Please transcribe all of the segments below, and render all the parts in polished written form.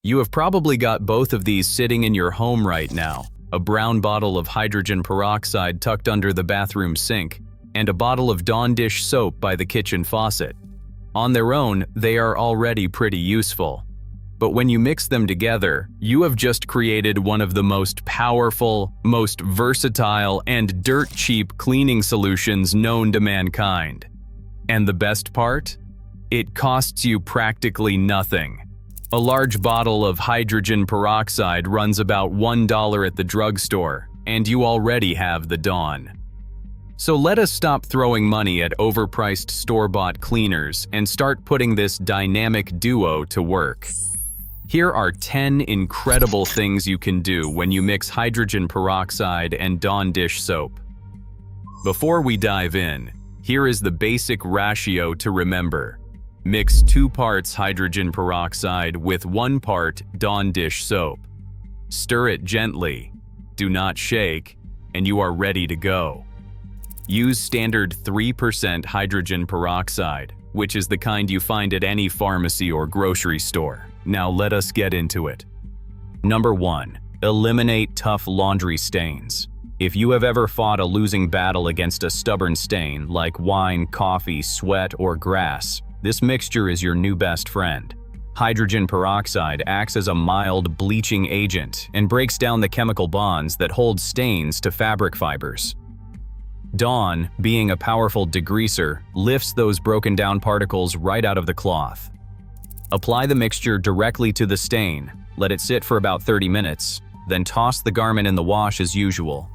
You have probably got both of these sitting in your home right now, a brown bottle of hydrogen peroxide tucked under the bathroom sink, and a bottle of Dawn dish soap by the kitchen faucet. On their own, they are already pretty useful. But when you mix them together, you have just created one of the most powerful, most versatile, and dirt-cheap cleaning solutions known to mankind. And the best part? It costs you practically nothing. A large bottle of hydrogen peroxide runs about $1 at the drugstore, and you already have the Dawn. So let us stop throwing money at overpriced store-bought cleaners and start putting this dynamic duo to work. Here are 10 incredible things you can do when you mix hydrogen peroxide and Dawn dish soap. Before we dive in, here is the basic ratio to remember. Mix 2 parts hydrogen peroxide with 1 part Dawn dish soap. Stir it gently, do not shake, and you are ready to go. Use standard 3% hydrogen peroxide, which is the kind you find at any pharmacy or grocery store. Now let us get into it. Number 1. Eliminate tough laundry stains. If you have ever fought a losing battle against a stubborn stain like wine, coffee, sweat, or grass, this mixture is your new best friend. Hydrogen peroxide acts as a mild bleaching agent and breaks down the chemical bonds that hold stains to fabric fibers. Dawn, being a powerful degreaser, lifts those broken down particles right out of the cloth. Apply the mixture directly to the stain, let it sit for about 30 minutes, then toss the garment in the wash as usual.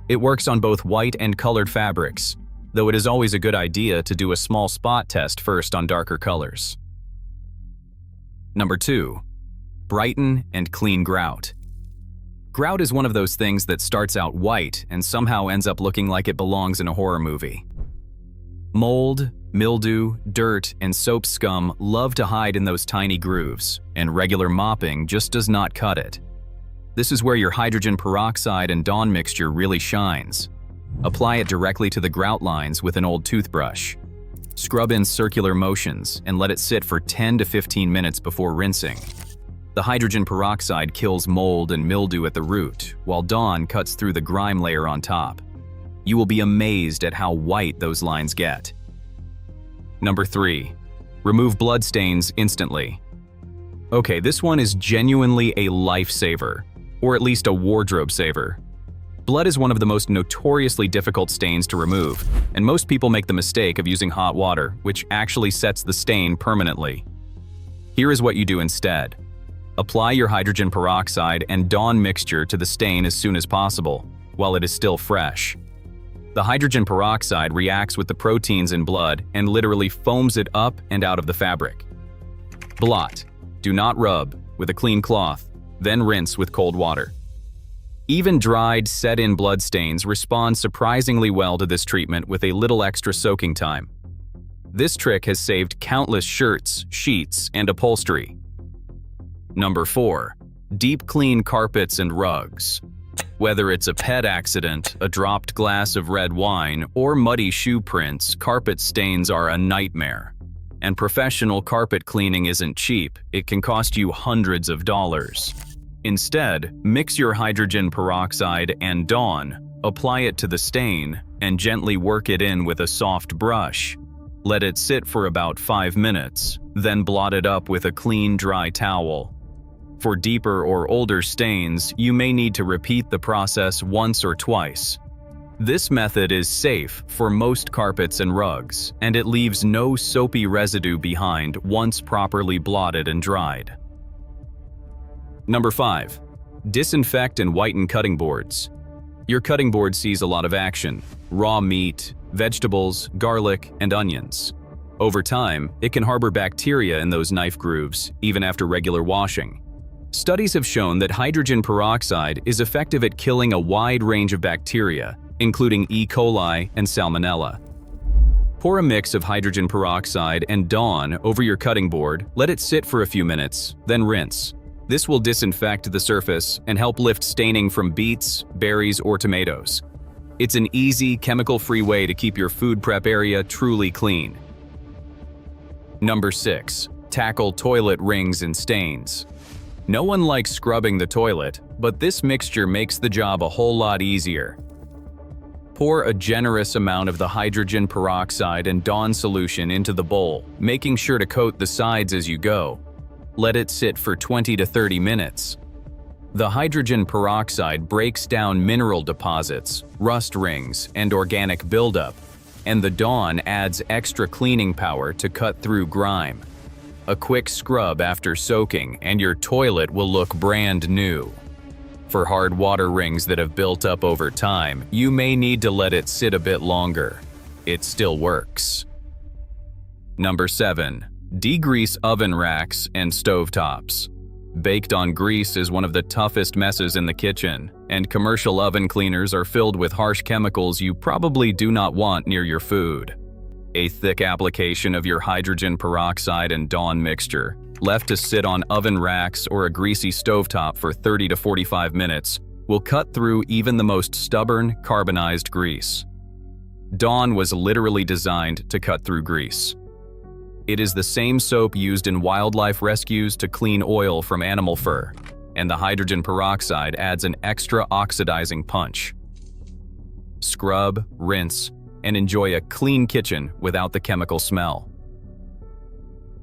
It works on both white and colored fabrics, though it is always a good idea to do a small spot test first on darker colors. Number 2. Brighten and clean grout. Grout is one of those things that starts out white and somehow ends up looking like it belongs in a horror movie. Mold, mildew, dirt, and soap scum love to hide in those tiny grooves, and regular mopping just does not cut it. This is where your hydrogen peroxide and Dawn mixture really shines. Apply it directly to the grout lines with an old toothbrush. Scrub in circular motions and let it sit for 10 to 15 minutes before rinsing. The hydrogen peroxide kills mold and mildew at the root, while Dawn cuts through the grime layer on top. You will be amazed at how white those lines get. Number 3. Remove blood stains instantly. Okay, this one is genuinely a lifesaver, or at least a wardrobe saver. Blood is one of the most notoriously difficult stains to remove, and most people make the mistake of using hot water, which actually sets the stain permanently. Here is what you do instead. Apply your hydrogen peroxide and Dawn mixture to the stain as soon as possible, while it is still fresh. The hydrogen peroxide reacts with the proteins in blood and literally foams it up and out of the fabric. Blot. Do not rub with a clean cloth, then rinse with cold water. Even dried, set-in blood stains respond surprisingly well to this treatment with a little extra soaking time. This trick has saved countless shirts, sheets, and upholstery. Number 4. Deep clean carpets and rugs. Whether it's a pet accident, a dropped glass of red wine, or muddy shoe prints, carpet stains are a nightmare. And professional carpet cleaning isn't cheap. It can cost you hundreds of dollars. Instead, mix your hydrogen peroxide and Dawn, apply it to the stain, and gently work it in with a soft brush. Let it sit for about 5 minutes, then blot it up with a clean, dry towel. For deeper or older stains, you may need to repeat the process once or twice. This method is safe for most carpets and rugs, and it leaves no soapy residue behind once properly blotted and dried. Number 5. Disinfect and whiten cutting boards. Your cutting board sees a lot of action: raw meat, vegetables, garlic, and onions. Over time, it can harbor bacteria in those knife grooves, even after regular washing. Studies have shown that hydrogen peroxide is effective at killing a wide range of bacteria, including E. coli and Salmonella. Pour a mix of hydrogen peroxide and Dawn over your cutting board, let it sit for a few minutes, then rinse. This will disinfect the surface and help lift staining from beets, berries, or tomatoes. It's an easy, chemical-free way to keep your food prep area truly clean. Number 6. Tackle toilet rings and stains. No one likes scrubbing the toilet, but this mixture makes the job a whole lot easier. Pour a generous amount of the hydrogen peroxide and Dawn solution into the bowl, making sure to coat the sides as you go. Let it sit for 20 to 30 minutes. The hydrogen peroxide breaks down mineral deposits, rust rings, and organic buildup, and the Dawn adds extra cleaning power to cut through grime. A quick scrub after soaking and your toilet will look brand new. For hard water rings that have built up over time, you may need to let it sit a bit longer. It still works. Number 7. Degrease oven racks and stovetops. Baked on grease is one of the toughest messes in the kitchen, and commercial oven cleaners are filled with harsh chemicals you probably do not want near your food. A thick application of your hydrogen peroxide and Dawn mixture, left to sit on oven racks or a greasy stovetop for 30 to 45 minutes, will cut through even the most stubborn, carbonized grease. Dawn was literally designed to cut through grease. It is the same soap used in wildlife rescues to clean oil from animal fur, and the hydrogen peroxide adds an extra oxidizing punch. Scrub, rinse, and enjoy a clean kitchen without the chemical smell.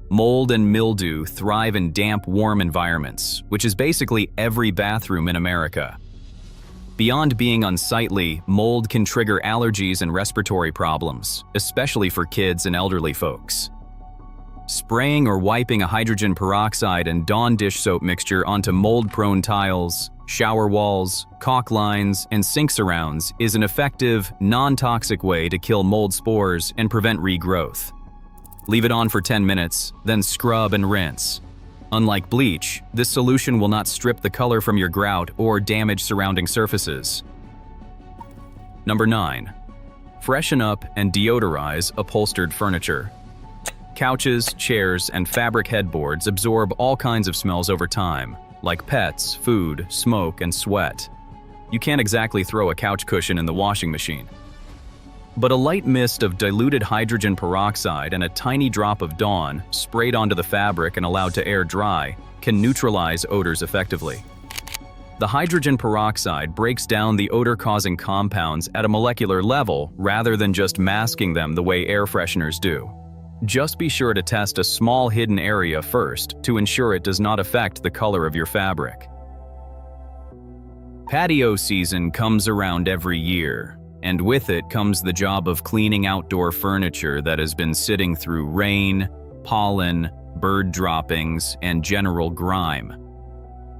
Mold and mildew thrive in damp, warm environments, which is basically every bathroom in America. Beyond being unsightly, mold can trigger allergies and respiratory problems, especially for kids and elderly folks. Spraying or wiping a hydrogen peroxide and Dawn dish soap mixture onto mold-prone tiles, shower walls, caulk lines, and sink surrounds is an effective, non-toxic way to kill mold spores and prevent regrowth. Leave it on for 10 minutes, then scrub and rinse. Unlike bleach, this solution will not strip the color from your grout or damage surrounding surfaces. Number 9. Freshen up and deodorize upholstered furniture. Couches, chairs, and fabric headboards absorb all kinds of smells over time, like pets, food, smoke, and sweat. You can't exactly throw a couch cushion in the washing machine. But a light mist of diluted hydrogen peroxide and a tiny drop of Dawn, sprayed onto the fabric and allowed to air dry, can neutralize odors effectively. The hydrogen peroxide breaks down the odor-causing compounds at a molecular level rather than just masking them the way air fresheners do. Just be sure to test a small hidden area first to ensure it does not affect the color of your fabric. Patio season comes around every year, and with it comes the job of cleaning outdoor furniture that has been sitting through rain, pollen, bird droppings, and general grime.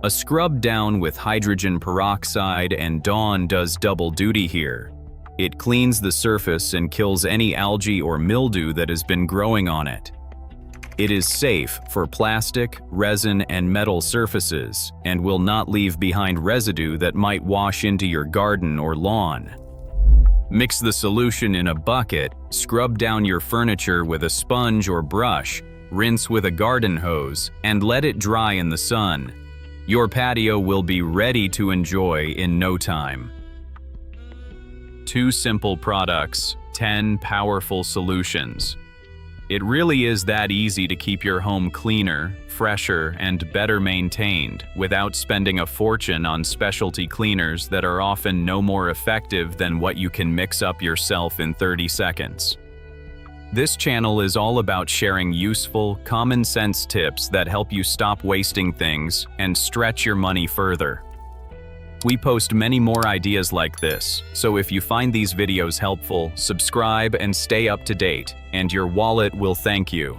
A scrub down with hydrogen peroxide and Dawn does double duty here. It cleans the surface and kills any algae or mildew that has been growing on it. It is safe for plastic, resin, and metal surfaces and will not leave behind residue that might wash into your garden or lawn. Mix the solution in a bucket, scrub down your furniture with a sponge or brush, rinse with a garden hose, and let it dry in the sun. Your patio will be ready to enjoy in no time. 2 simple products, 10 powerful solutions. It really is that easy to keep your home cleaner, fresher, and better maintained without spending a fortune on specialty cleaners that are often no more effective than what you can mix up yourself in 30 seconds. This channel is all about sharing useful, common sense tips that help you stop wasting things and stretch your money further. We post many more ideas like this, so if you find these videos helpful, subscribe and stay up to date, and your wallet will thank you.